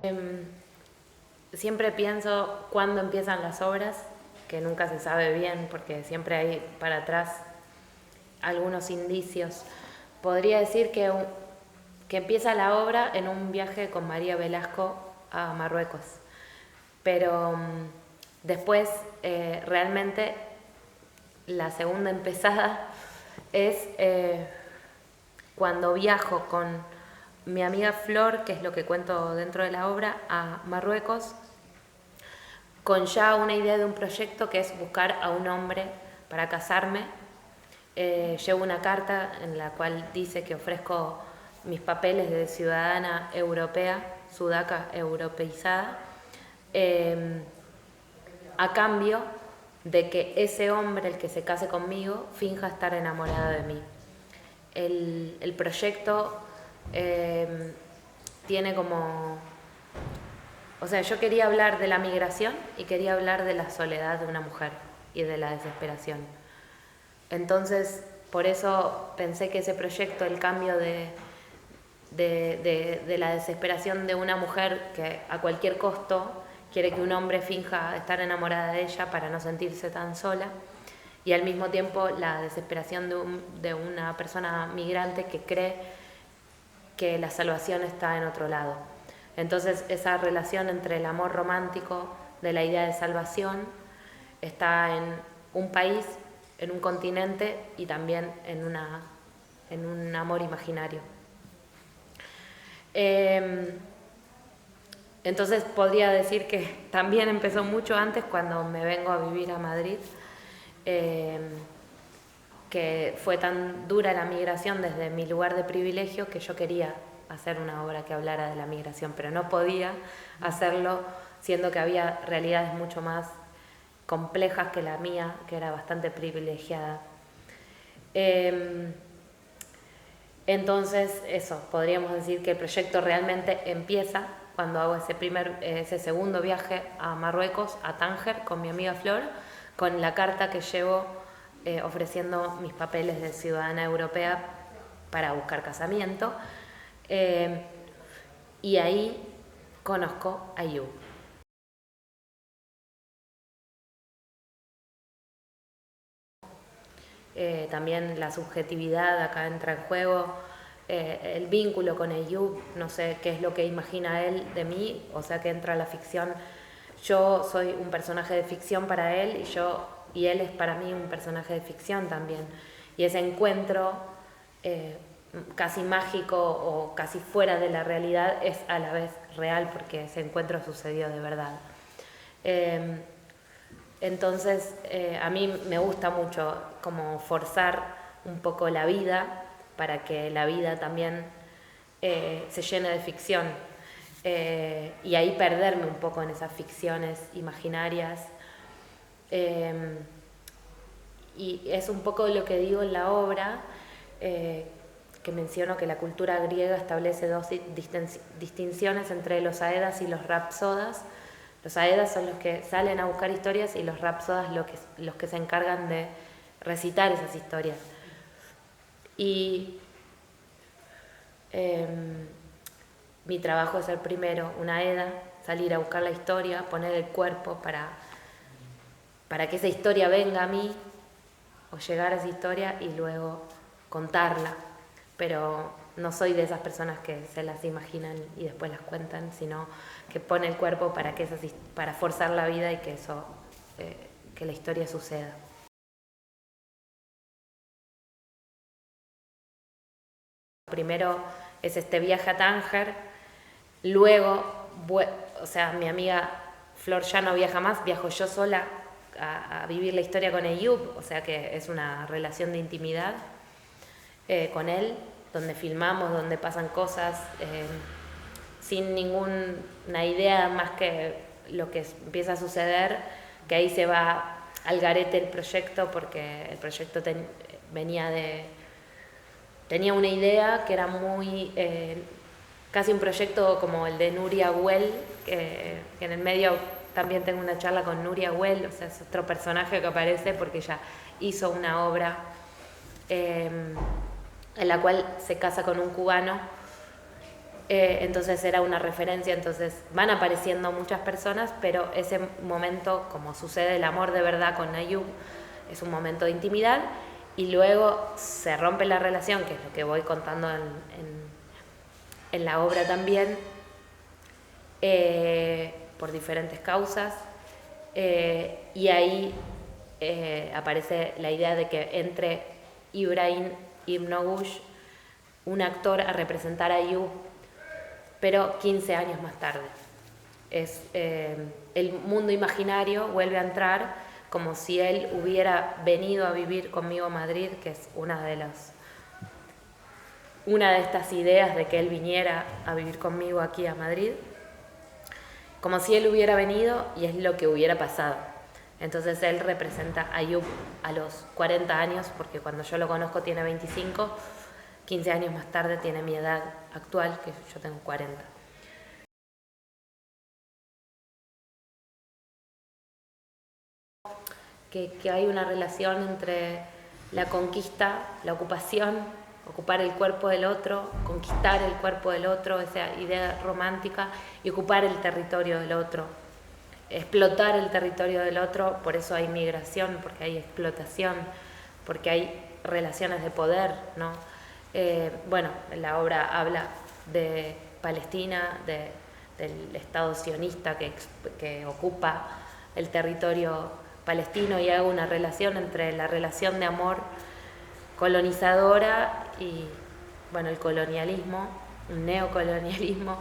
Em, Siempre pienso cuándo empiezan las obras, que nunca se sabe bien porque siempre hay para atrás algunos indicios. Podría decir que empieza la obra en un viaje con María Velasco a Marruecos, pero después realmente la segunda empezada es cuando viajo con mi amiga Flor, que es lo que cuento dentro de la obra, a Marruecos, con ya una idea de un proyecto que es buscar a un hombre para casarme. Llevo una carta en la cual dice que ofrezco mis papeles de ciudadana europea, sudaca europeizada, a cambio de que ese hombre, el que se case conmigo, finja estar enamorado de mí. El proyecto tiene como... O sea, yo quería hablar de la migración y quería hablar de la soledad de una mujer y de la desesperación. Entonces, por eso pensé que ese proyecto, el cambio de la desesperación de una mujer que a cualquier costo quiere que un hombre finja estar enamorada de ella para no sentirse tan sola, y al mismo tiempo la desesperación de una persona migrante que cree que la salvación está en otro lado. Entonces esa relación entre el amor romántico de la idea de salvación está en un país, en un continente y también en un amor imaginario. Entonces podría decir que también empezó mucho antes, cuando me vengo a vivir a Madrid, que fue tan dura la migración desde mi lugar de privilegio que yo quería hacer una obra que hablara de la migración, pero no podía hacerlo siendo que había realidades mucho más complejas que la mía, que era bastante privilegiada. Entonces, eso, podríamos decir que el proyecto realmente empieza cuando hago ese segundo viaje a Marruecos, a Tánger, con mi amiga Flor, con la carta que llevo ofreciendo mis papeles de ciudadana europea para buscar casamiento. Y ahí conozco a Yu. También la subjetividad acá entra en juego, el vínculo con Eyub, no sé qué es lo que imagina él de mí, o sea que entra la ficción. Yo soy un personaje de ficción para él y él es para mí un personaje de ficción también. Y ese encuentro casi mágico o casi fuera de la realidad es a la vez real, porque ese encuentro sucedió de verdad. Entonces a mí me gusta mucho como forzar un poco la vida para que la vida también se llene de ficción, y ahí perderme un poco en esas ficciones imaginarias. Y es un poco lo que digo en la obra, que menciono que la cultura griega establece dos distinciones entre los aedas y los rapsodas. Los aedas son los que salen a buscar historias y los rapsodas los que se encargan de recitar esas historias. Y mi trabajo es ser primero una aeda, salir a buscar la historia, poner el cuerpo para que esa historia venga a mí, o llegar a esa historia y luego contarla. Pero no soy de esas personas que se las imaginan y después las cuentan, sino que pone el cuerpo para forzar la vida y que que la historia suceda. Primero es este viaje a Tánger, luego, o sea, mi amiga Flor ya no viaja más, viajo yo sola a vivir la historia con Eyub, o sea que es una relación de intimidad con él, donde filmamos, donde pasan cosas, sin ninguna idea más que lo que empieza a suceder, que ahí se va al garete el proyecto, porque el proyecto tenía una idea que era muy, casi un proyecto como el de Nuria Güell, que en el medio también tengo una charla con Nuria Güell, o sea, es otro personaje que aparece porque ella hizo una obra en la cual se casa con un cubano Entonces era una referencia, entonces van apareciendo muchas personas, pero ese momento, como sucede el amor de verdad con Ayub, es un momento de intimidad y luego se rompe la relación, que es lo que voy contando en la obra también, por diferentes causas, y ahí aparece la idea de que entre Ibrahim Ibn Nogush, un actor, a representar a Ayub, pero 15 años más tarde. El mundo imaginario vuelve a entrar como si él hubiera venido a vivir conmigo a Madrid, que es una de estas ideas de que él viniera a vivir conmigo aquí a Madrid, como si él hubiera venido y es lo que hubiera pasado. Entonces él representa a Ayub a los 40 años, porque cuando yo lo conozco tiene 25, 15 años más tarde tiene mi edad actual, que yo tengo 40. Que hay una relación entre la conquista, la ocupación, ocupar el cuerpo del otro, conquistar el cuerpo del otro, esa idea romántica, y ocupar el territorio del otro, explotar el territorio del otro. Por eso hay migración, porque hay explotación, porque hay relaciones de poder, ¿no? Bueno, la obra habla de Palestina, del Estado sionista que ocupa el territorio palestino, y hago una relación entre la relación de amor colonizadora y, bueno, el colonialismo, un neocolonialismo,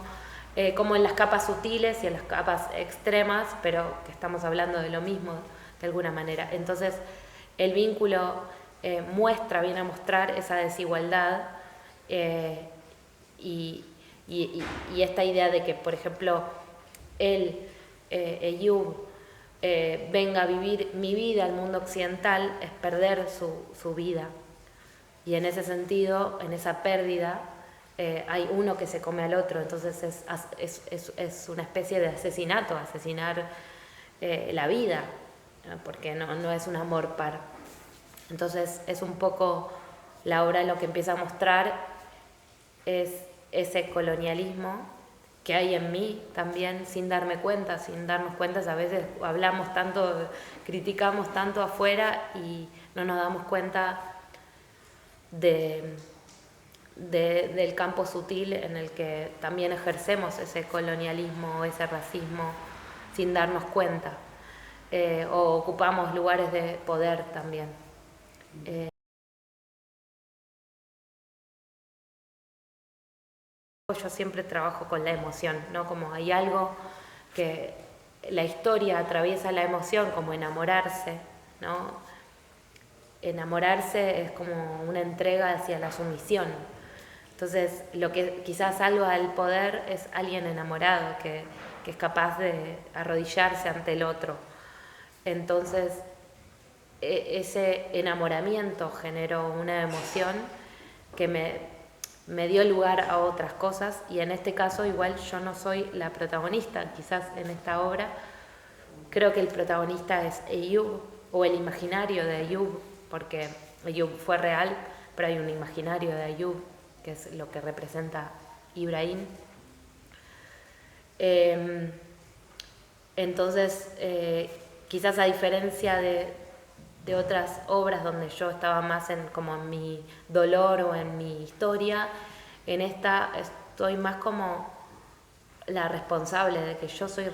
como en las capas sutiles y en las capas extremas, pero que estamos hablando de lo mismo de alguna manera. Entonces el vínculo viene a mostrar esa desigualdad, y esta idea de que, por ejemplo, él, Ayub, venga a vivir mi vida al mundo occidental, es perder su vida. Y en ese sentido, en esa pérdida, hay uno que se come al otro. Entonces es una especie de asesinato, asesinar la vida, ¿no? Porque no es un amor par. Entonces es un poco la obra lo que empieza a mostrar es ese colonialismo que hay en mí también, sin darnos cuenta. A veces hablamos tanto, criticamos tanto afuera y no nos damos cuenta del campo sutil en el que también ejercemos ese colonialismo, ese racismo, sin darnos cuenta, o ocupamos lugares de poder también. Yo siempre trabajo con la emoción, ¿no? Como hay algo que la historia atraviesa la emoción, como enamorarse, ¿no? Enamorarse es como una entrega hacia la sumisión. Entonces, lo que quizás salva al poder es alguien enamorado, que es capaz de arrodillarse ante el otro. Entonces, ese enamoramiento generó una emoción que me dio lugar a otras cosas, y en este caso igual yo no soy la protagonista. Quizás en esta obra creo que el protagonista es Ayub, o el imaginario de Ayub, porque Ayub fue real, pero hay un imaginario de Ayub, que es lo que representa Ibrahim. Entonces, quizás a diferencia de otras obras donde yo estaba más como en mi dolor o en mi historia, en esta estoy más como la responsable, de que yo soy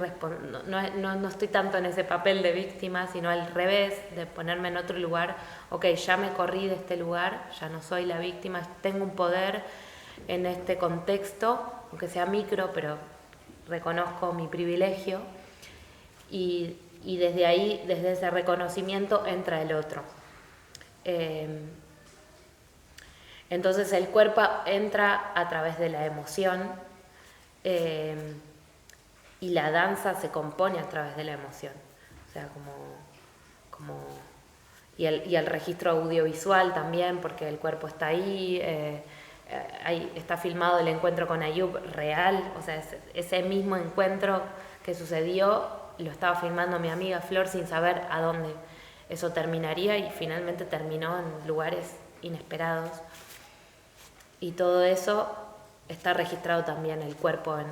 no estoy tanto en ese papel de víctima, sino al revés, de ponerme en otro lugar. Ok, ya me corrí de este lugar, ya no soy la víctima, tengo un poder en este contexto, aunque sea micro, pero reconozco mi privilegio, y desde ahí, desde ese reconocimiento, entra el otro. Entonces el cuerpo entra a través de la emoción, y la danza se compone a través de la emoción. O sea, y el registro audiovisual también, porque el cuerpo está ahí. Ahí está filmado el encuentro con Ayub real, o sea, ese mismo encuentro que sucedió lo estaba filmando mi amiga Flor sin saber a dónde eso terminaría, y finalmente terminó en lugares inesperados. Y todo eso está registrado también el cuerpo en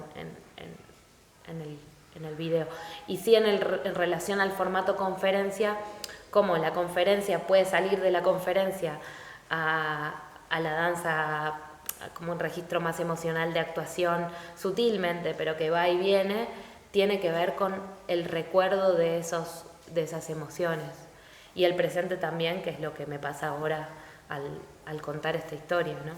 el video. Y sí en relación al formato conferencia, como la conferencia puede salir de la conferencia a la danza como un registro más emocional de actuación sutilmente, pero que va y viene, tiene que ver con el recuerdo de esas emociones. Y el presente también, que es lo que me pasa ahora al contar esta historia, ¿no?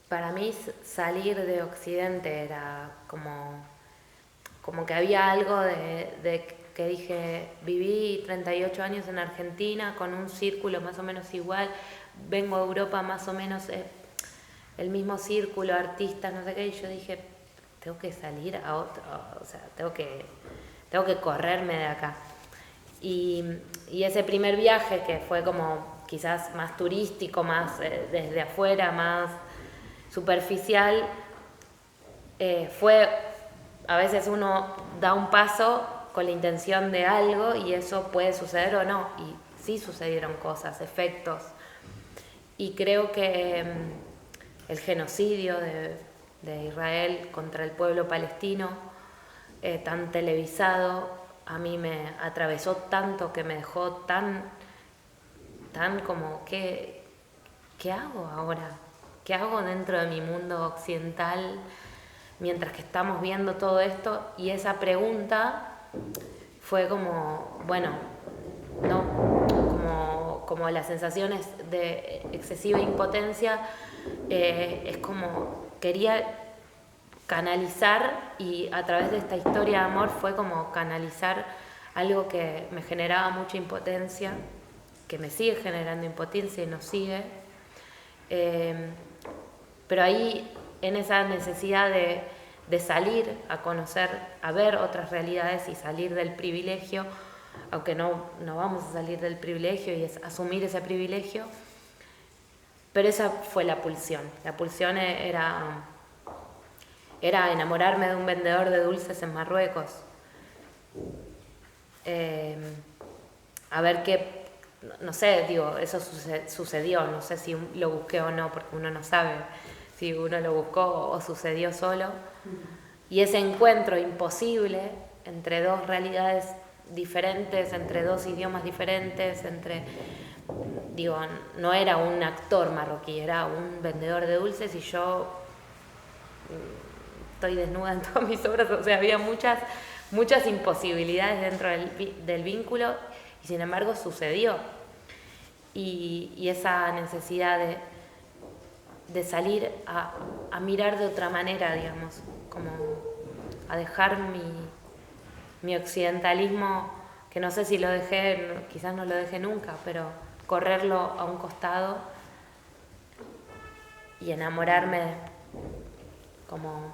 Para mí salir de Occidente era como que había algo de que dije, viví 38 años en Argentina con un círculo más o menos igual, vengo a Europa más o menos el mismo círculo, artistas, no sé qué, y yo dije, tengo que salir a otro, o sea, tengo que correrme de acá. Y ese primer viaje, que fue como quizás más turístico, más desde afuera, más superficial, fue, a veces uno da un paso con la intención de algo y eso puede suceder o no, y sí sucedieron cosas, efectos. Y creo que el genocidio de Israel contra el pueblo palestino, tan televisado, a mí me atravesó tanto, que me dejó tan como, ¿qué hago ahora? ¿Qué hago dentro de mi mundo occidental mientras que estamos viendo todo esto? Y esa pregunta fue como, bueno, no, como las sensaciones de excesiva impotencia, es como quería canalizar, y a través de esta historia de amor fue como canalizar algo que me generaba mucha impotencia, que me sigue generando impotencia y nos sigue. Pero ahí, en esa necesidad de salir a conocer, a ver otras realidades y salir del privilegio, aunque no vamos a salir del privilegio y es asumir ese privilegio, pero esa fue la pulsión. La pulsión era enamorarme de un vendedor de dulces en Marruecos. A ver qué, no sé, digo, eso sucedió, no sé si lo busqué o no, porque uno no sabe si uno lo buscó o sucedió solo. Y ese encuentro imposible entre dos realidades diferentes, entre dos idiomas diferentes, digo, no era un actor marroquí, era un vendedor de dulces y yo estoy desnuda en todas mis obras, o sea, había muchas imposibilidades dentro del vínculo, y sin embargo sucedió. Y esa necesidad de salir a mirar de otra manera, digamos, como a dejar mi occidentalismo, que no sé si lo dejé, quizás no lo dejé nunca, pero correrlo a un costado y enamorarme como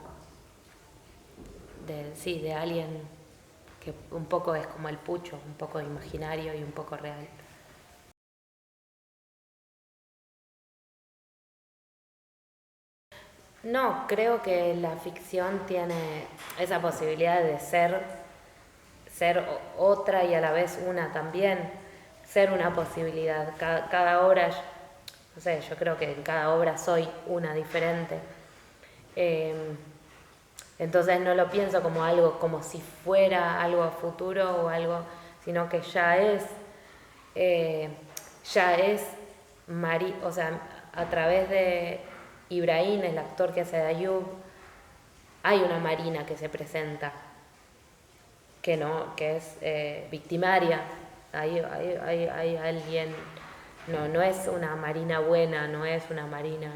de alguien que un poco es como el Pucho, un poco imaginario y un poco real. No, creo que la ficción tiene esa posibilidad de ser otra y a la vez una también, ser una posibilidad. Cada obra, no sé, yo creo que en cada obra soy una diferente. Entonces no lo pienso como algo, como si fuera algo a futuro o algo, sino que ya es o sea, a través de Ibrahim, el actor que hace de Ayub, hay una Marina que se presenta, que es victimaria. Hay alguien, no es una Marina buena, no es una Marina.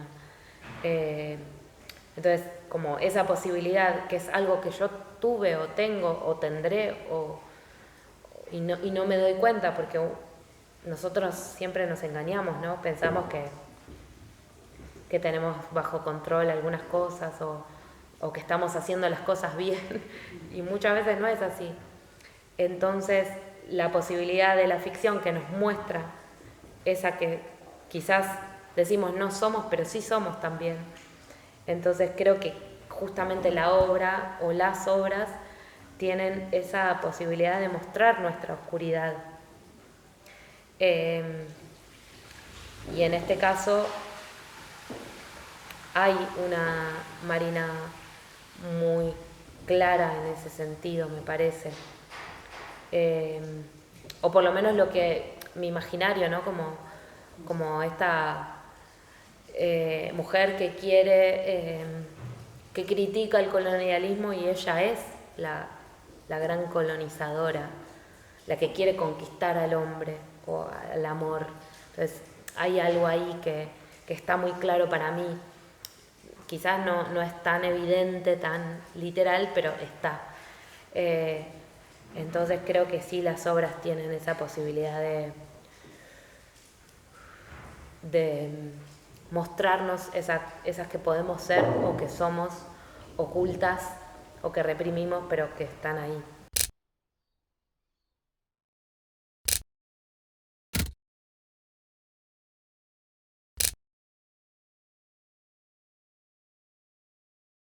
Entonces, como esa posibilidad, que es algo que yo tuve o tengo o tendré, y no me doy cuenta, porque nosotros siempre nos engañamos, ¿no? Pensamos que tenemos bajo control algunas cosas o que estamos haciendo las cosas bien, y muchas veces no es así. Entonces, la posibilidad de la ficción que nos muestra esa que quizás decimos no somos, pero sí somos también. Entonces creo que justamente la obra o las obras tienen esa posibilidad de mostrar nuestra oscuridad. Y en este caso hay una Marina muy clara en ese sentido, me parece. O por lo menos lo que mi imaginario, ¿no? Como esta mujer que quiere, que critica el colonialismo y ella es la gran colonizadora, la que quiere conquistar al hombre o al amor. Entonces hay algo ahí que está muy claro para mí. Quizás no es tan evidente, tan literal, pero está. Entonces creo que sí, las obras tienen esa posibilidad de mostrarnos esas que podemos ser o que somos ocultas o que reprimimos, pero que están ahí.